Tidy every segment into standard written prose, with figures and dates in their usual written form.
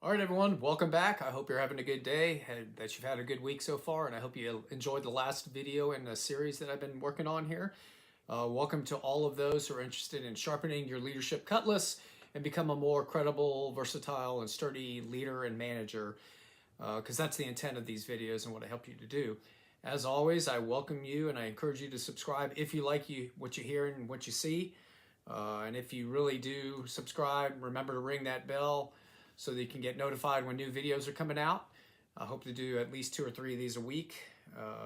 All right, everyone, welcome back. I hope you're having a good day, that you've had a good week so far, and I hope you enjoyed the last video in the series that I've been working on here. Welcome to all of those who are interested in sharpening your leadership cutlass and become a more credible, versatile, and sturdy leader and manager, because that's the intent of these videos and what I help you to do. As always, I welcome you and I encourage you to subscribe if you like what you hear and what you see. And if you really do subscribe, remember to ring that bell so that you can get notified when new videos are coming out. I hope to do at least 2 or 3 of these a week,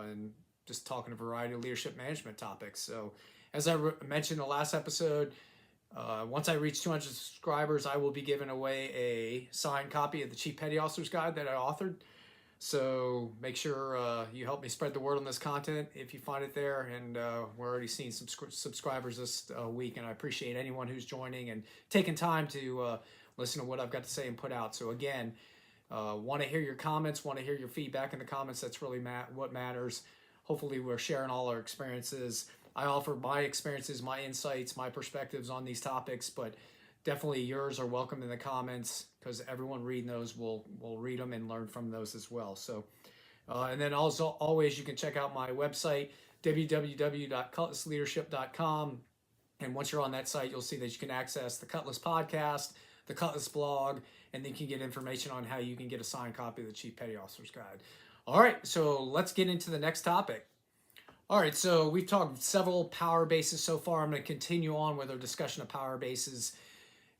and just talking a variety of leadership management topics. So as I mentioned in the last episode, once I reach 200 subscribers, I will be giving away a signed copy of the Chief Petty Officer's Guide that I authored. So make sure you help me spread the word on this content if you find it there. And we're already seeing some subscribers this week, and I appreciate anyone who's joining and taking time to listen to what I've got to say and put out. So again, want to hear your comments, want to hear your feedback in the comments. That's really what matters. Hopefully we're sharing all our experiences. I offer my experiences, my insights, my perspectives on these topics, but definitely yours are welcome in the comments, because everyone reading those will read them and learn from those as well. So, and then also always you can check out my website, www.cutlassleadership.com. And once you're on that site, you'll see that you can access the Cutlass podcast, the Cutlass blog, and then you can get information on how you can get a signed copy of the Chief Petty Officer's Guide. All right, so let's get into the next topic. All right, so we've talked several power bases so far. I'm going to continue on with our discussion of power bases.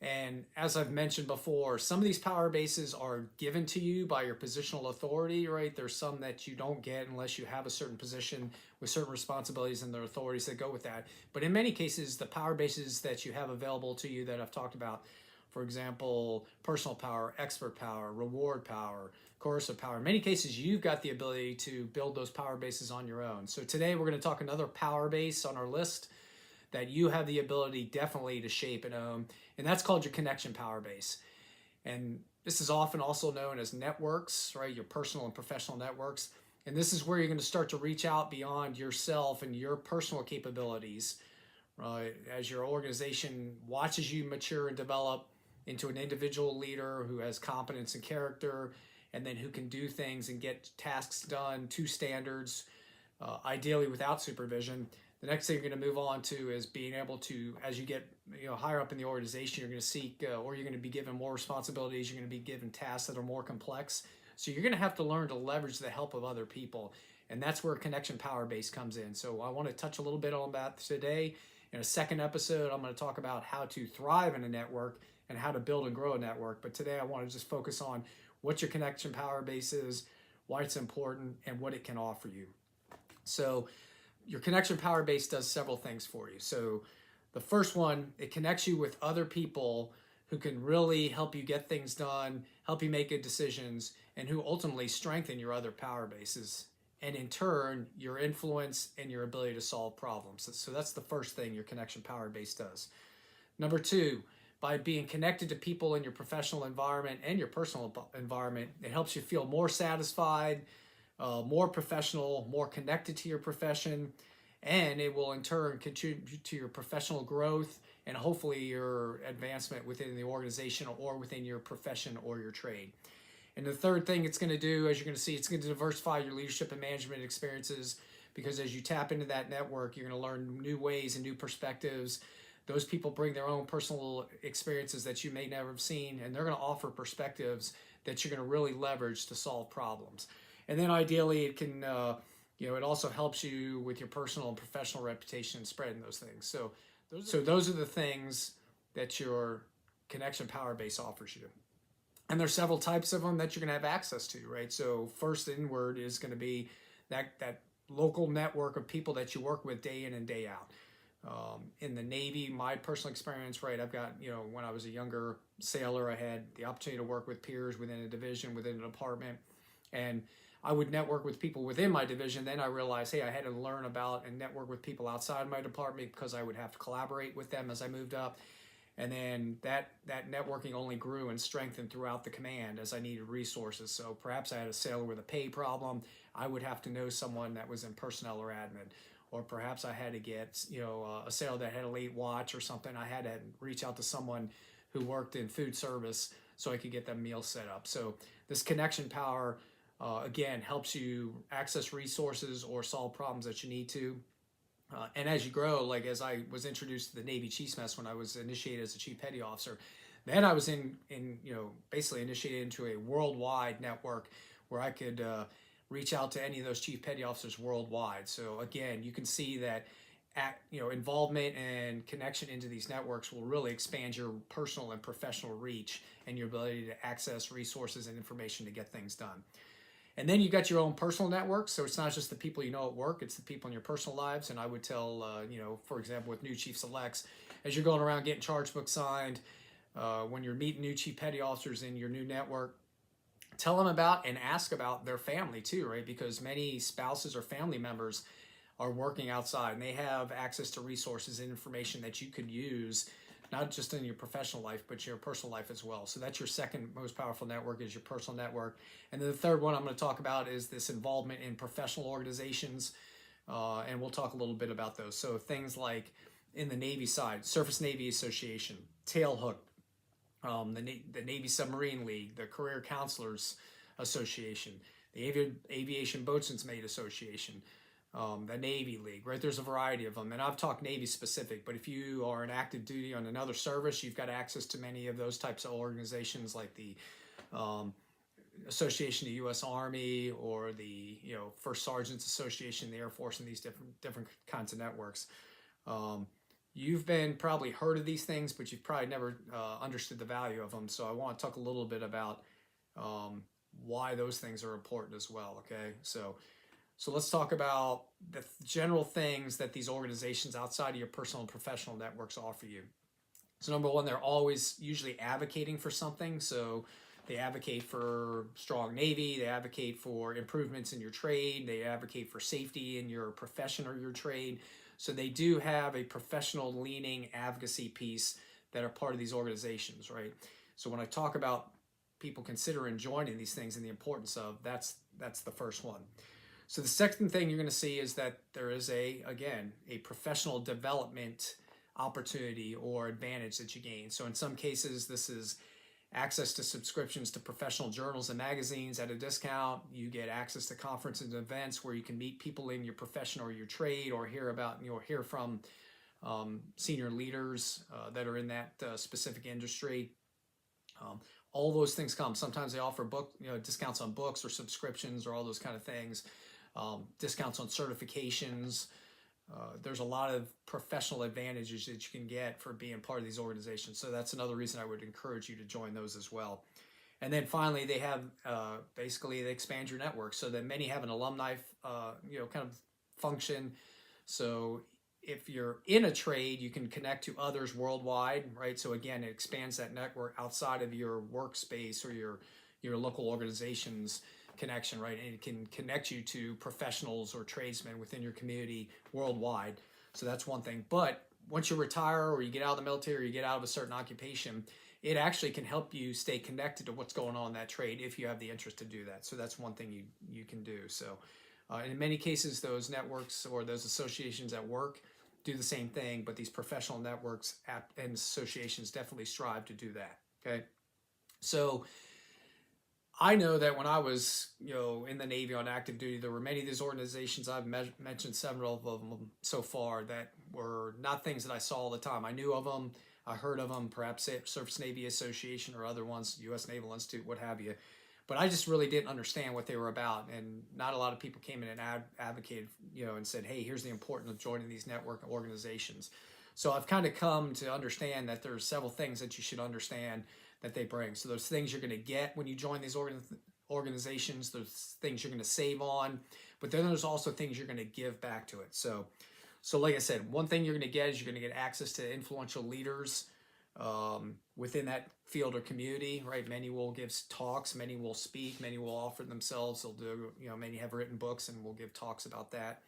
And as I've mentioned before, some of these power bases are given to you by your positional authority, right? There's some that you don't get unless you have a certain position with certain responsibilities and the authorities that go with that. But in many cases, the power bases that you have available to you that I've talked about, for example, personal power, expert power, reward power, coercive power. In many cases, you've got the ability to build those power bases on your own. So today we're going to talk another power base on our list that you have the ability definitely to shape and own, and that's called your connection power base. And this is often also known as networks, right? Your personal and professional networks. And this is where you're going to start to reach out beyond yourself and your personal capabilities, right? As your organization watches you mature and develop into an individual leader who has competence and character, and then who can do things and get tasks done to standards, ideally without supervision. The next thing you're going to move on to is being able to, as you get higher up in the organization, you're going to seek, or you're going to be given more responsibilities. You're going to be given tasks that are more complex. So you're going to have to learn to leverage the help of other people, and that's where connection power base comes in. So I want to touch a little bit on that today. In a second episode, I'm going to talk about how to thrive in a network and how to build and grow a network. But today I want to just focus on what your connection power base is, why it's important, and what it can offer you. So your connection power base does several things for you. So the first one, it connects you with other people who can really help you get things done, help you make good decisions, and who ultimately strengthen your other power bases, and in turn, your influence and your ability to solve problems. So that's the first thing your connection power base does. Number two, by being connected to people in your professional environment and your personal environment, it helps you feel more satisfied, more professional, more connected to your profession, and it will in turn contribute to your professional growth and hopefully your advancement within the organization or within your profession or your trade. And the third thing it's going to do, as you're going to see, it's going to diversify your leadership and management experiences, because as you tap into that network, you're going to learn new ways and new perspectives. Those people bring their own personal experiences that you may never have seen, and they're going to offer perspectives that you're going to really leverage to solve problems. And then ideally, it can, it also helps you with your personal and professional reputation and spreading those things. So those are the things that your connection power base offers you. And there's several types of them that you're going to have access to, right? So first inward is going to be that local network of people that you work with day in and day out. In the Navy, my personal experience, right, I've got, when I was a younger sailor, I had the opportunity to work with peers within a division, within a department, and I would network with people within my division. Then I realized, hey, I had to learn about and network with people outside my department, because I would have to collaborate with them as I moved up. And then that networking only grew and strengthened throughout the command as I needed resources. So perhaps I had a sailor with a pay problem. I would have to know someone that was in personnel or admin. Or perhaps I had to get, a sailor that had a late watch or something. I had to reach out to someone who worked in food service so I could get them meals set up. So this connection power, again, helps you access resources or solve problems that you need to. And as you grow, like as I was introduced to the Navy Chiefs Mess when I was initiated as a Chief Petty Officer, then I was basically initiated into a worldwide network where I could reach out to any of those Chief Petty Officers worldwide. So again, you can see that involvement and connection into these networks will really expand your personal and professional reach and your ability to access resources and information to get things done. And then you got your own personal network. So it's not just the people you know at work, it's the people in your personal lives. And I would tell, for example, with new chief selects, as you're going around getting charge books signed, when you're meeting new chief petty officers in your new network, tell them about and ask about their family too, right? Because many spouses or family members are working outside and they have access to resources and information that you could use not just in your professional life, but your personal life as well. So that's your second most powerful network, is your personal network. And then the third one I'm going to talk about is this involvement in professional organizations. And we'll talk a little bit about those. So things like in the Navy side, Surface Navy Association, Tailhook, the Navy Submarine League, the Career Counselors Association, the Aviation Boatswain's Mate Association, the Navy League, right? There's a variety of them. And I've talked Navy specific, but if you are an active duty on another service, you've got access to many of those types of organizations like the Association of the U.S. Army or the First Sergeants Association, the Air Force, and these different kinds of networks. You've been probably heard of these things, but you've probably never understood the value of them. So I want to talk a little bit about why those things are important as well. Okay, so let's talk about the general things that these organizations outside of your personal and professional networks offer you. So number one, they're always usually advocating for something. So they advocate for strong Navy, they advocate for improvements in your trade, they advocate for safety in your profession or your trade. So they do have a professional leaning advocacy piece that are part of these organizations, right? So when I talk about people considering joining these things and the importance of, that's the first one. So the second thing you're going to see is that there is a professional development opportunity or advantage that you gain. So in some cases, this is access to subscriptions to professional journals and magazines at a discount. You get access to conferences and events where you can meet people in your profession or your trade, or hear from senior leaders that are in that specific industry. All those things come. Sometimes they offer discounts on books or subscriptions or all those kind of things. Discounts on certifications. There's a lot of professional advantages that you can get for being part of these organizations. So that's another reason I would encourage you to join those as well. And then finally, they have basically they expand your network so that many have an alumni kind of function. So if you're in a trade, you can connect to others worldwide, right? So again, it expands that network outside of your workspace or your local organizations connection, right? And it can connect you to professionals or tradesmen within your community worldwide. So that's one thing. But once you retire or you get out of the military or you get out of a certain occupation, it actually can help you stay connected to what's going on in that trade if you have the interest to do that. So that's one thing you can do. So in many cases, those networks or those associations at work do the same thing, but these professional networks and associations definitely strive to do that. Okay. So I know that when I was, in the Navy on active duty, there were many of these organizations. I've mentioned several of them so far that were not things that I saw all the time. I knew of them, I heard of them, perhaps Surface Navy Association or other ones, U.S. Naval Institute, what have you. But I just really didn't understand what they were about, and not a lot of people came in and advocated, and said, "Hey, here's the importance of joining these network organizations." So I've kind of come to understand that there's several things that you should understand that they bring. So there's things you're going to get when you join these organizations. There's things you're going to save on, but then there's also things you're going to give back to it. So like I said, one thing you're going to get is you're going to get access to influential leaders within that field or community, right? Many will give talks, many will speak, many will offer themselves. They'll do, many have written books and will give talks about that.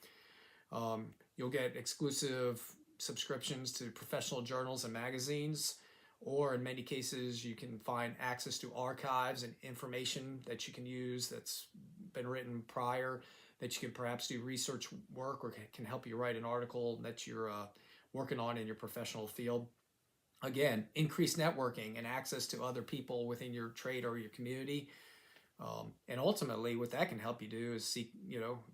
You'll get exclusive subscriptions to professional journals and magazines, or in many cases, you can find access to archives and information that you can use that's been written prior, that you can perhaps do research work or can help you write an article that you're working on in your professional field. Again, increased networking and access to other people within your trade or your community. And ultimately, what that can help you do is seek,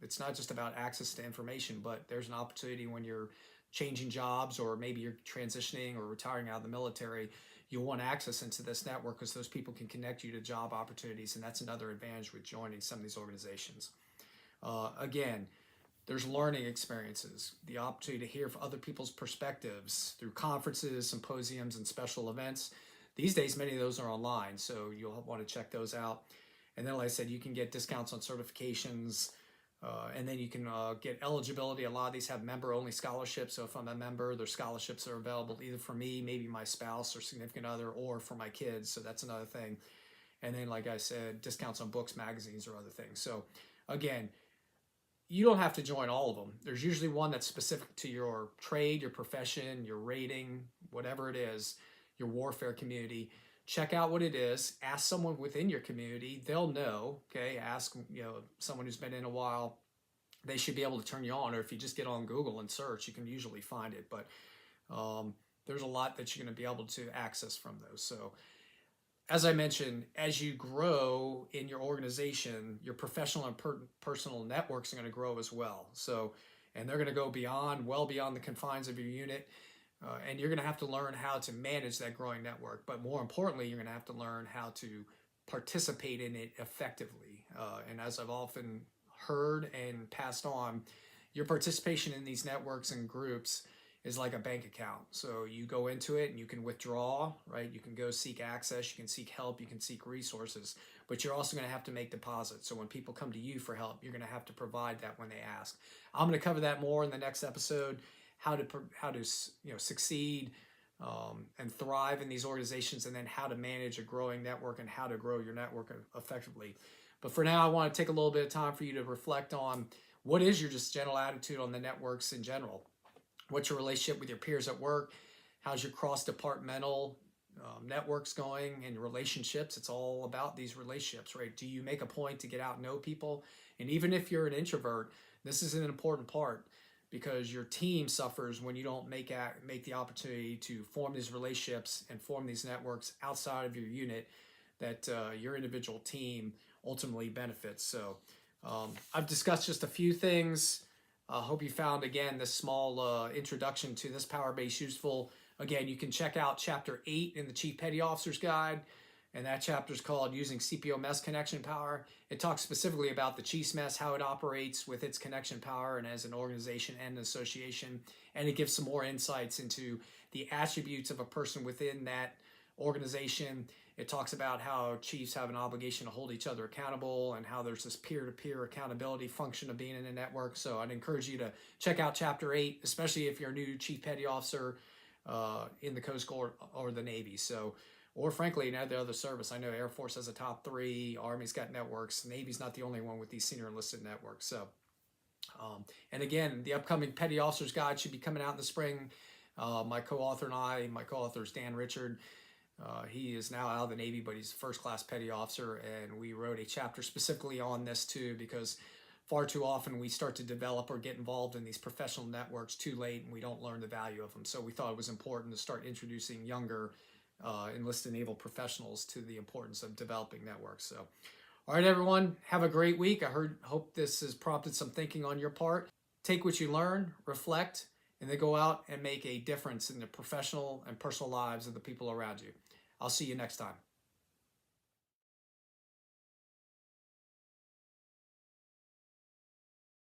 it's not just about access to information, but there's an opportunity when you're changing jobs, or maybe you're transitioning or retiring out of the military. You'll want access into this network because those people can connect you to job opportunities. And that's another advantage with joining some of these organizations. Again, there's learning experiences, the opportunity to hear from other people's perspectives through conferences, symposiums, and special events. These days, many of those are online, so you'll want to check those out. And then, like I said, you can get discounts on certifications, and then you can get eligibility. A lot of these have member-only scholarships. So if I'm a member, there's scholarships that are available either for me, maybe my spouse or significant other, or for my kids. So that's another thing. And then, like I said, discounts on books, magazines, or other things. So again, you don't have to join all of them. There's usually one that's specific to your trade, your profession, your rating, whatever it is, your warfare community. Check out what it is. Ask someone within your community. They'll know. Okay, ask someone who's been in a while. They should be able to turn you on. Or if you just get on Google and search, you can usually find it. But there's a lot that you're going to be able to access from those. So, as I mentioned, as you grow in your organization, your professional and personal networks are going to grow as well. So, and they're going to go well beyond the confines of your unit. And you're going to have to learn how to manage that growing network. But more importantly, you're going to have to learn how to participate in it effectively. And as I've often heard and passed on, your participation in these networks and groups is like a bank account. So you go into it and you can withdraw, right? You can go seek access, you can seek help, you can seek resources, but you're also going to have to make deposits. So when people come to you for help, you're going to have to provide that when they ask. I'm going to cover that more in the next episode, how to succeed and thrive in these organizations, and then how to manage a growing network and how to grow your network effectively. But for now, I want to take a little bit of time for you to reflect on what is your just general attitude on the networks in general. What's your relationship with your peers at work? How's your cross-departmental networks going and relationships? It's all about these relationships, right? Do you make a point to get out and know people? And even if you're an introvert, this is an important part, because your team suffers when you don't make the opportunity to form these relationships and form these networks outside of your unit, that your individual team ultimately benefits. So I've discussed just a few things. I hope you found, again, this small introduction to this power base useful. Again, you can check out Chapter 8 in the Chief Petty Officer's Guide, and that chapter is called Using CPO Mess Connection Power. It talks specifically about the Chief's Mess, how it operates with its connection power and as an organization and an association, and it gives some more insights into the attributes of a person within that organization. It talks about how chiefs have an obligation to hold each other accountable, and how there's this peer-to-peer accountability function of being in a network. So I'd encourage you to check out Chapter 8, especially if you're a new Chief Petty Officer in the Coast Guard or the Navy. So, or frankly, in the other service. I know Air Force has a top 3, Army's got networks, Navy's not the only one with these senior enlisted networks. So, and again, the upcoming Petty Officer's Guide should be coming out in the spring. My co-author is Dan Richard. He is now out of the Navy, but he's a first-class petty officer, and we wrote a chapter specifically on this too, because far too often we start to develop or get involved in these professional networks too late, and we don't learn the value of them. So we thought it was important to start introducing younger enlisted naval professionals to the importance of developing networks. So, all right, everyone, have a great week. Hope this has prompted some thinking on your part. Take what you learn, reflect, and then go out and make a difference in the professional and personal lives of the people around you. I'll see you next time.